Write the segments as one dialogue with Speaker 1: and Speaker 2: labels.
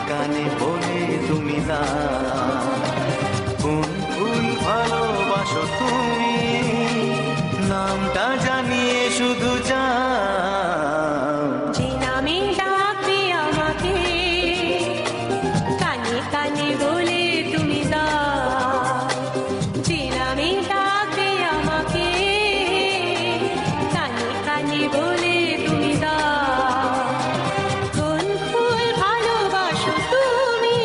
Speaker 1: কানে বলে তুমি দাও, কোন ফুল ভালোবাসো তুমি, নামটা জানিয়ে শুধু যাও।
Speaker 2: যে নামে ডাকবে আমাকে, কানে কানে বলে তুমি দাও। যে নামে ডাকবে আমাকে, কানে কানে বলে তুমি দাও। কোন ফুল ভালোবাসো তুমি,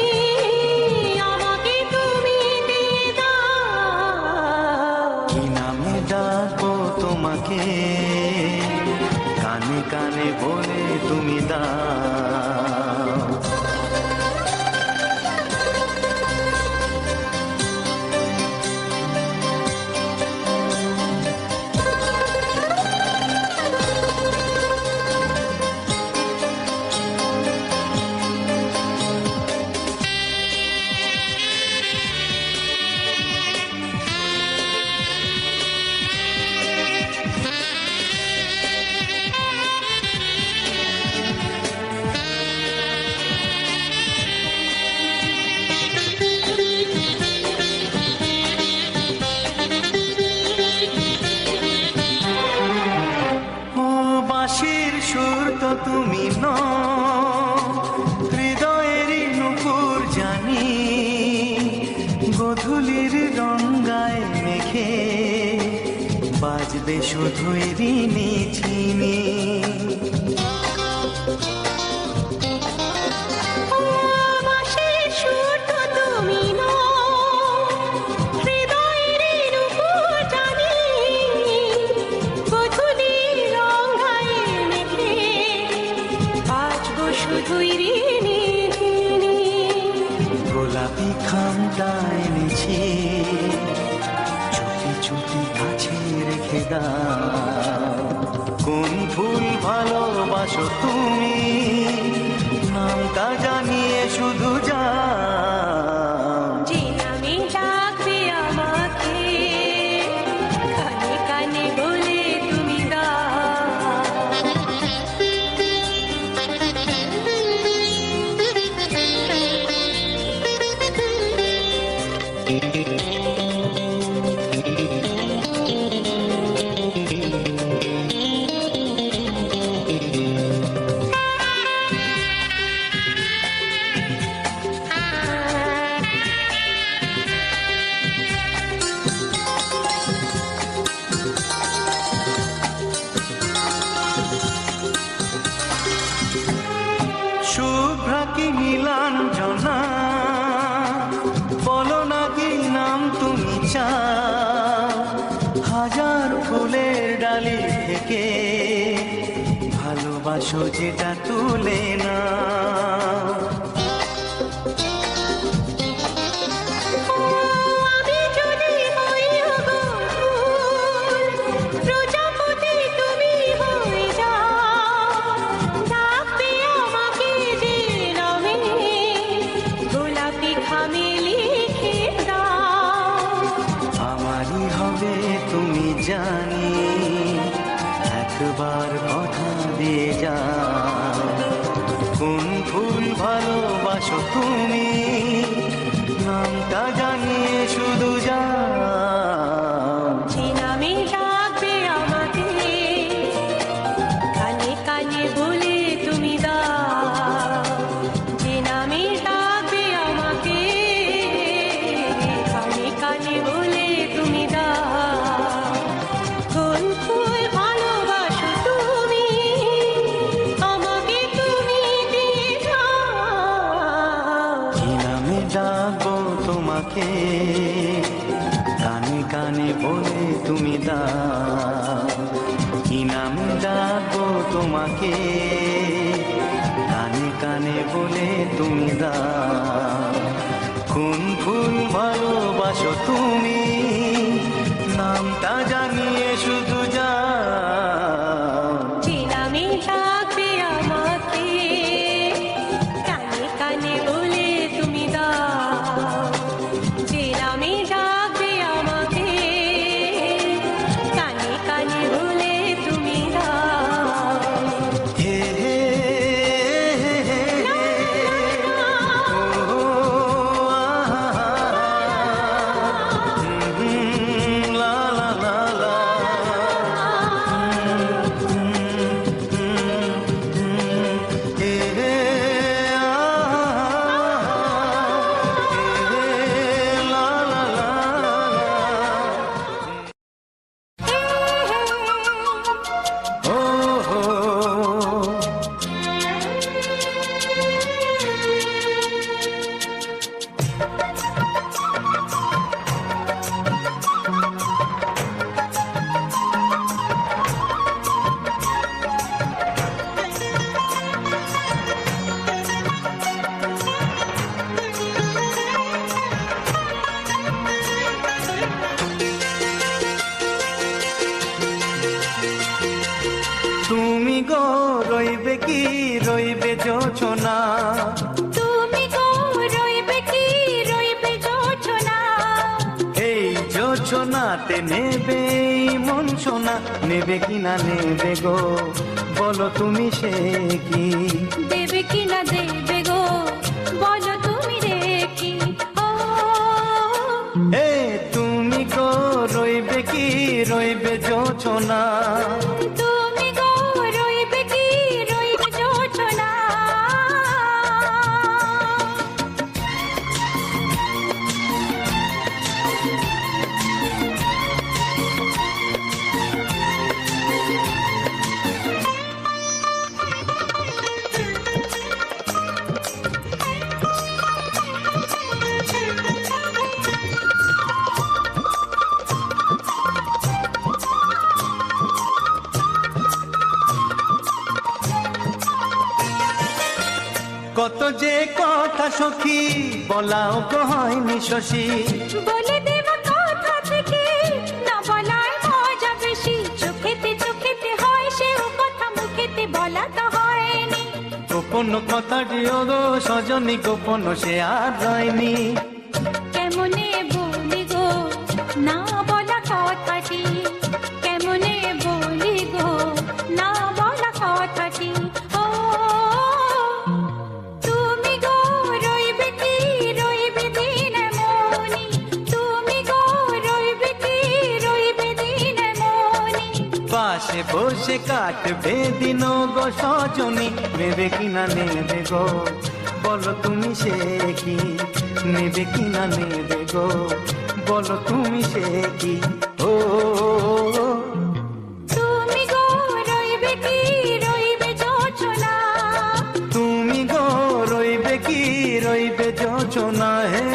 Speaker 2: আমাকে তুমি দিয়ে দাও।
Speaker 1: কি নামে ডাকবো তোমাকে, কানে কানে বলে তুমি দাও। বাঁশির সুর তো তুমি নও, হৃদয়েরই নুপুর জানি, গোধূলির রঙায় মেখে বাজবে শুধুই ঋণী ঝিনি।
Speaker 2: বাঁশির সুর তো তুমি নও, হৃদয়েরই নুপুর জানি, গোধূলির রঙায় মেখে বাজবো শুধুই ঋণী ঝিনি।
Speaker 1: গোলাপি খামটা এনেছি, চুটি চুটি কাছে রেখে দাও। কোন ফুল ভালোবাসো তুমি, নামটা জানিয়ে শুধু যাও।
Speaker 2: যে নামে ডাকবে আমাকে, কানে কানে বলে তুমি দাও।
Speaker 1: শুভ্রা কি নীলাঞ্জনা, বলো না কি নাম তুমি চাও। হাজার ফুলের ডালি থেকে ভালোবাসো যেটা তুলে না।
Speaker 2: আমি যদি হই গো ফুল, প্রজাপতি তুমি হয়ে যাও। ডাকবে আমাকে যে নামে, গোলাপি খামে লিখে দাও।
Speaker 1: আমারই হবে তুমি জানি, একবার কথা দিয়ে যাও। কোন ফুল ভালোবাসো তুমি, নামটা জানিয়ে শুধু যাও।
Speaker 2: যে নামে ডাকবে আমাকে, কানে কানে বলে তুমি দাও। যে নামে ডাকবে আমাকে, কানে কানে বলে তুমি দাও। কোন ফুল ভালোবাসো তুমি, আমাকে তুমি দিয়ে দাও।
Speaker 1: কি নামে ডাকবো তোমাকে, কানে কানে বলে তুমি দাও। কি নামে ডাকবো তোমাকে, কানে কানে বলে তুমি দাও। কোন ফুল ভালোবাসো তুমি, নামটা জানিয়ে শুধু যাও।
Speaker 2: যে নামে ডাকবে আমাকে, কানে কানে বলে তুমি দাও। যে নামে ডাকবে আমাকে, কানে কানে বলে তুমি দাও।
Speaker 1: হে হে হে হে হে। বঞ্চনাতে নেবে এই মন সোনা, নেবে কিনা নেবে গো বলো তুমি সে কি?
Speaker 2: দেবে কি না দেবে গো বলো তুমি রে কি? ও
Speaker 1: হে তুমি গো রইবে কি রইবে যোচনা,
Speaker 2: তুমি গো রইবে কি রইবে যোচনা।
Speaker 1: কত যে কথা সখী বলাও গো হয়নি শশী,
Speaker 2: বলে দেব কথা থেকে না বলার মজা বেশি। চোখেতে চোখেতে হয় সেও কথা, মুখেতে বলা তো হয়নি।
Speaker 1: গোপন কথা দিও গো সজনী, গোপন সে আর রয়নি।
Speaker 2: কেমনে বলি গো না বলা কথাটি, কেমনে বলি গো না বলা কথাটি। ও তুমি গো রইবে কি রইবে দিন মনি, তুমি গো রইবে কি রইবে দিন মনি।
Speaker 1: পাশে বসে কাটবে দিন গো সজনী, নেবে কিনা নেবে গো বলো তুমি সে কি? নেবে কিনা নেবে গো বলো তুমি সে কি? ও
Speaker 2: তুমি গো রইবে কি রইবে যোচনা,
Speaker 1: তুমি গো রইবে কি রইবে যোচনা। হে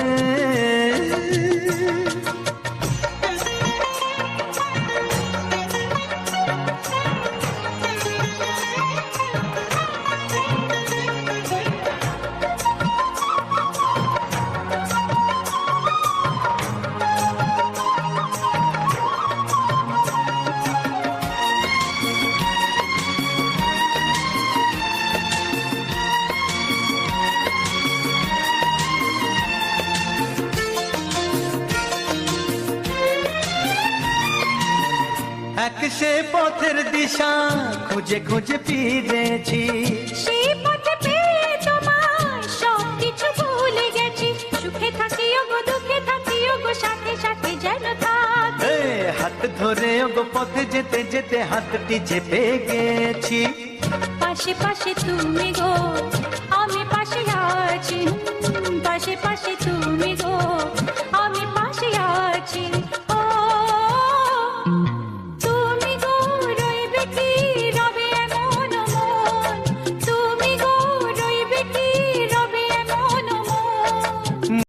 Speaker 1: এক সে পথের দিশা খুঁজে খুঁজে ফিরেছি,
Speaker 2: সেই পথে পেয়ে তোমার সব কিছু ভুলে গেছি। সুখে থাকিও গো দুঃখে থাকিও গো সাথে সাথে যেন থাক।
Speaker 1: এ হাত ধরে গো পথে যেতে যেতে হাতটি চেপে গেছি।
Speaker 2: পাশে পাশে তুমি গো আমি পাশে আছি, পাশে পাশে তুমি